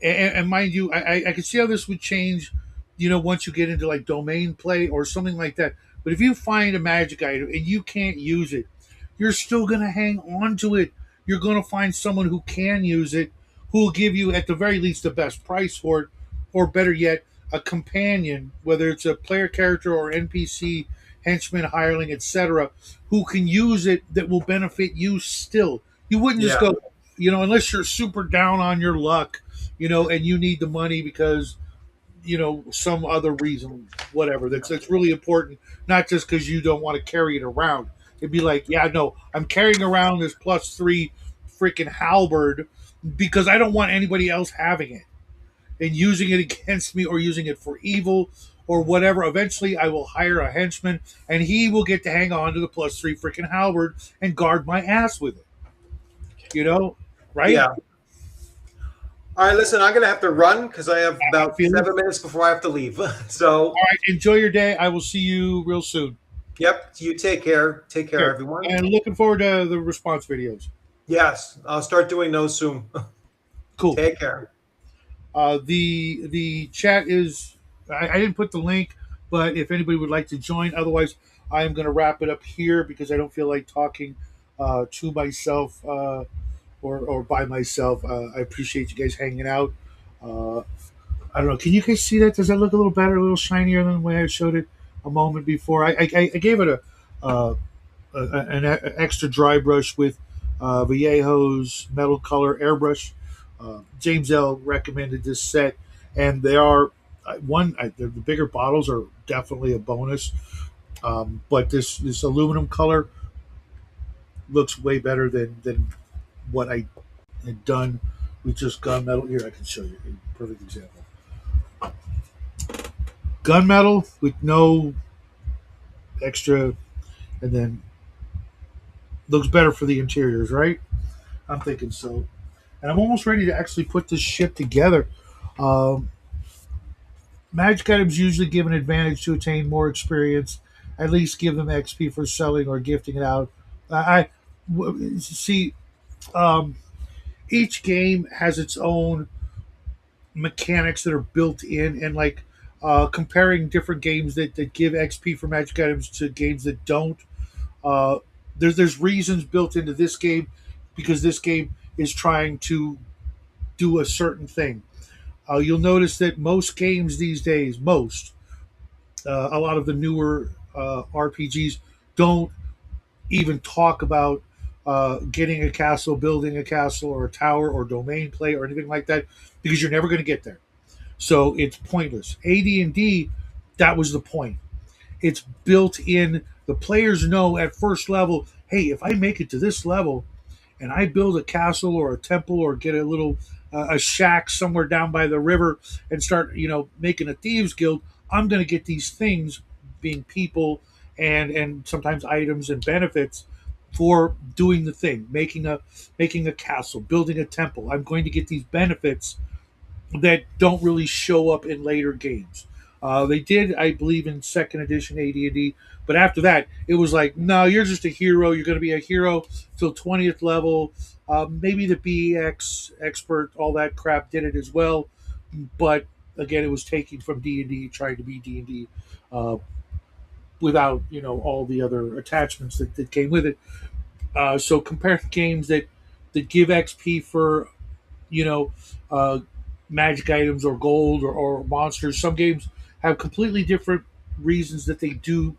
and mind you, I can see how this would change, once you get into like domain play or something like that. But if you find a magic item and you can't use it, you're still going to hang on to it. You're going to find someone who can use it, who will give you, at the very least, the best price for it, or better yet, a companion, whether it's a player character or NPC, henchman, hireling, etc., who can use it that will benefit you still. You wouldn't just Yeah, go, unless you're super down on your luck, and you need the money because some other reason, whatever. That's really important, not just because you don't want to carry it around. It'd be like, yeah, no, I'm carrying around this +3 freaking halberd because I don't want anybody else having it and using it against me or using it for evil or whatever. Eventually, I will hire a henchman and he will get to hang on to the +3 freaking halberd and guard my ass with it. You know, right? yeah. All right, listen, I'm gonna have to run because I have I about feel it. 7 minutes before I have to leave. All So, right, enjoy your day. I will see you real soon. yep, you take care. Take care, Here. everyone. And looking forward to the response videos. Yes, I'll start doing those soon. Cool. Take care. The chat is. I didn't put the link, but if anybody would like to join, otherwise I am going to wrap it up here because I don't feel like talking to myself or by myself. I appreciate you guys hanging out. Uh, I don't know. Can you guys see that? Does that look a little better, a little shinier than the way I showed it a moment before? I gave it uh, an extra dry brush with Vallejo's metal color airbrush. James L recommended this set, and they are the bigger bottles are definitely a bonus. But this aluminum color looks way better than what I had done with just gunmetal. Here, I can show you a perfect example. Gunmetal with no extra, and then looks better for the interiors, right? I'm thinking so. And I'm almost ready to actually put this shit together. Um, Magic items usually give an advantage to attain more experience, at least give them XP for selling or gifting it out. See. Um, each game has its own mechanics that are built in, and like comparing different games that give XP for magic items to games that don't. Uh, there's reasons built into this game because this game is trying to do a certain thing. You'll notice that most games these days, a lot of the newer RPGs don't even talk about getting a castle, building a castle, or a tower, or domain play, or anything like that, because you're never going to get there. So it's pointless. AD&D, that was the point. It's built in. The players know at first level, hey, if I make it to this level, and I build a castle or a temple or get a little a shack somewhere down by the river and start making a thieves guild, I'm going to get these things, being people and sometimes items and benefits for doing the thing, making a castle, building a temple. I'm going to get these benefits that don't really show up in later games. They did, I believe, in second edition AD&D, but after that, it was like, no, you're just a hero. You're going to be a hero till 20th level. Maybe the BX expert, all that crap, did it as well, but again, it was taking from D&D, trying to be D&D without all the other attachments that came with it. So compared to games that give XP for you know uh, magic items or gold or monsters, some games have completely different reasons that they do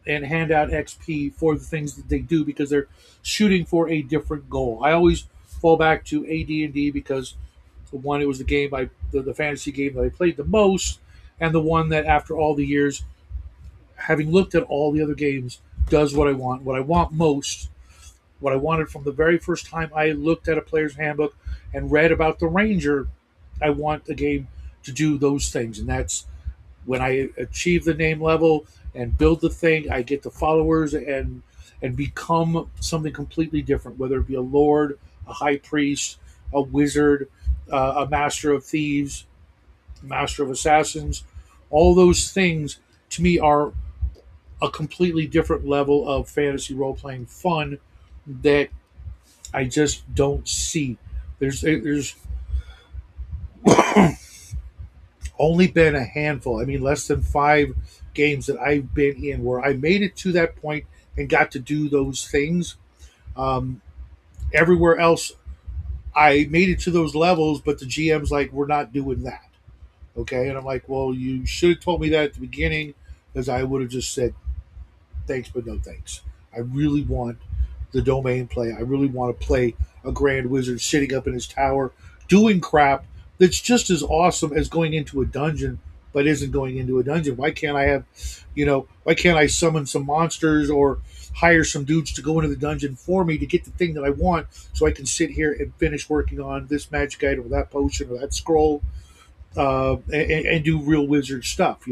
and hand out XP for the things that they do because they're shooting for a different goal. I always fall back to AD&D because for one, it was the fantasy game that I played the most, and the one that after all the years, having looked at all the other games, does what I want. What I want most, what I wanted from the very first time I looked at a player's handbook and read about the Ranger, I want the game to do those things. And that's when I achieve the name level and build the thing, I get the followers and become something completely different, whether it be a lord, a high priest, a wizard, a master of thieves, master of assassins. All those things to me are a completely different level of fantasy role playing fun that I just don't see. There's only been a handful. I mean, less than five games that I've been in where I made it to that point and got to do those things. Um, Everywhere else, I made it to those levels, but the GM's like, "We're not doing that." Okay, and I'm like, "Well, you should have told me that at the beginning, because I would have just said thanks, but no thanks. I really want the domain play. I really want to play a grand wizard sitting up in his tower doing crap that's just as awesome as going into a dungeon, but isn't going into a dungeon. Why can't I have, why can't I summon some monsters or hire some dudes to go into the dungeon for me to get the thing that I want so I can sit here and finish working on this magic item or that potion or that scroll and do real wizard stuff,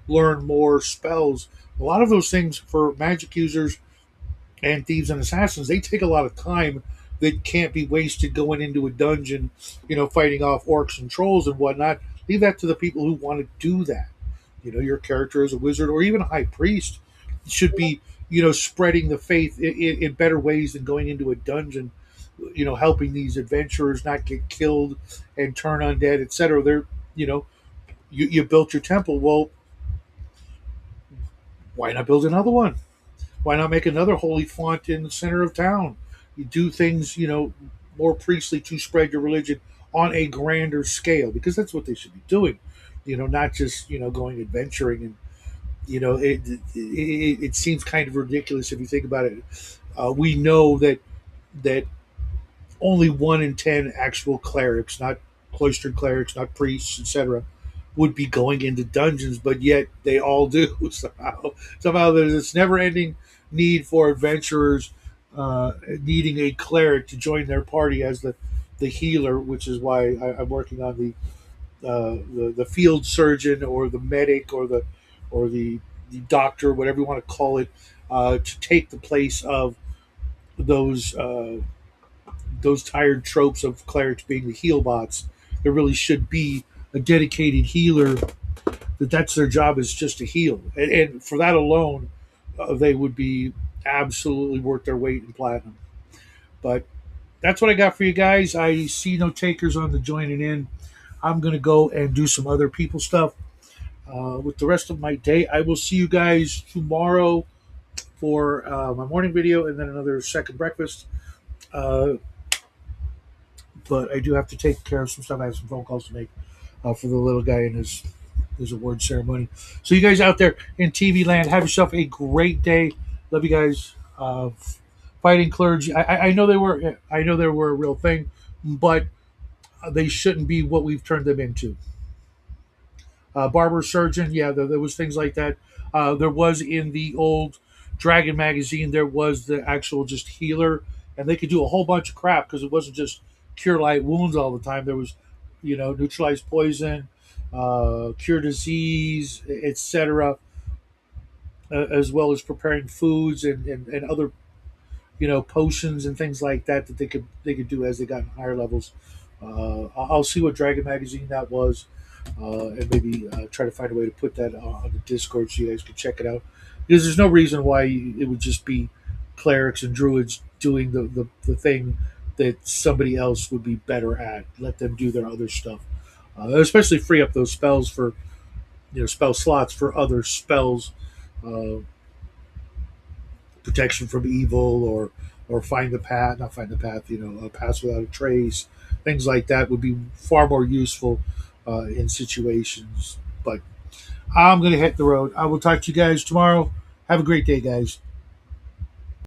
learn more spells. A lot of those things for magic users and thieves and assassins, they take a lot of time that can't be wasted going into a dungeon, fighting off orcs and trolls and whatnot. Leave that to the people who want to do that. Your character as a wizard or even a high priest should be, spreading the faith in better ways than going into a dungeon, helping these adventurers not get killed and turn undead, etc. They're, you know, you built your temple. Well, why not build another one? Why not make another holy font in the center of town? You do things, more priestly to spread your religion on a grander scale because that's what they should be doing. Not just going adventuring and it seems kind of ridiculous if you think about it. We know that only 1 in 10 actual clerics, not cloistered clerics, not priests, etc., would be going into dungeons, but yet they all do somehow. Somehow there's this never-ending need for adventurers needing a cleric to join their party as the healer, which is why I'm working on the field surgeon or the medic or the doctor, whatever you want to call it, to take the place of those those tired tropes of clerics being the heal bots. There really should be a dedicated healer that's their job is just to heal, and for that alone, they would be absolutely worth their weight in platinum. But that's what I got for you guys. I see no takers on the joining in. I'm gonna go and do some other people stuff with the rest of my day. I will see you guys tomorrow for my morning video and then another second breakfast. Uh, but I do have to take care of some stuff. I have some phone calls to make for the little guy in his award ceremony. So you guys out there in TV land, have yourself a great day. Love you guys. Fighting clergy. I know they were a real thing, but they shouldn't be what we've turned them into. Barber surgeon, yeah, there was things like that. There was in the old Dragon magazine, there was the actual just healer, and they could do a whole bunch of crap because it wasn't just cure light wounds all the time. There was, neutralize poison, cure disease, etc., as well as preparing foods and other potions and things like that they could do as they got in higher levels. I'll see what Dragon magazine that was. and maybe try to find a way to put that on the Discord so you guys can check it out. Because there's no reason why it would just be clerics and druids doing the thing that somebody else would be better at. Let them do their other stuff, especially free up those spells for spell slots for other spells, uh, protection from evil or find the path, not find the path, a pass without a trace, things like that would be far more useful in situations. But I'm going to hit the road. I will talk to you guys tomorrow. Have a great day, guys.